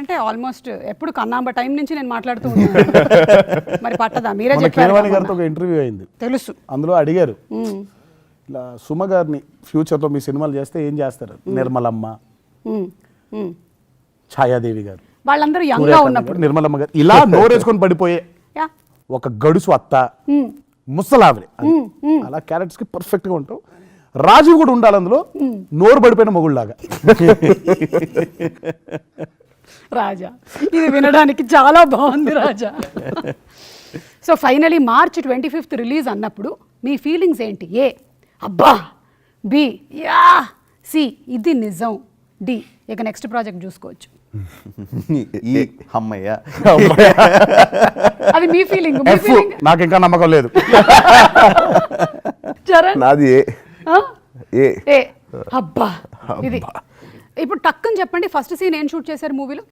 అంటే ఆల్మోస్ట్ ఎప్పుడు కన్నాంబ టైం నుంచి నేను మాట్లాడుతూ ఉన్నాను. మరి పట్టదా? మీరే చెప్పారు. కీరవాణి గారితో ఒక ఇంటర్వ్యూ అయింది, తెలుసు. అందులో అడిగారు ఇలా సుమ గారిని ఫ్యూచర్లో మీ సినిమాలు చేస్తే ఏం చేస్తారు? నిర్మలమ్మ, ఛాయాదేవి గారు, వాళ్ళందరూ యంగ్ గా ఉన్నప్పుడు నిర్మలమ్మ గారు ఇలా నోరేసుకొని పడిపోయే ఒక గడుసు అత్త, ముసలావిడ, అలా క్యారెక్టర్స్ కి పర్ఫెక్ట్ గా ఉంటావు. రాజు కూడా ఉండాలి అందులో, నోరు పడిపోయిన మొగుళ్ళలాగా. రాజా, ఇది వినడానికి చాలా బాగుంది Raja. So finally March 25th release అన్నప్పుడు మీ ఫీలింగ్స్ ఏంటి? ఏ అబ్బా, బి యా, సి ఇది నిజం, డి ఇక నెక్స్ట్ ప్రాజెక్ట్ చూసుకోవచ్చు. ఈ అమ్మయ్య, అది మీ ఫీలింగ్. నాకు ఇంకా నమ్మకం లేదు. చరణ్ నాది ఏ అబ్బా ఇది. ఇప్పుడు టక్కుని చెప్పండి, ఫస్ట్ సీన్ ఏం షూట్ చేశారు మూవీలో?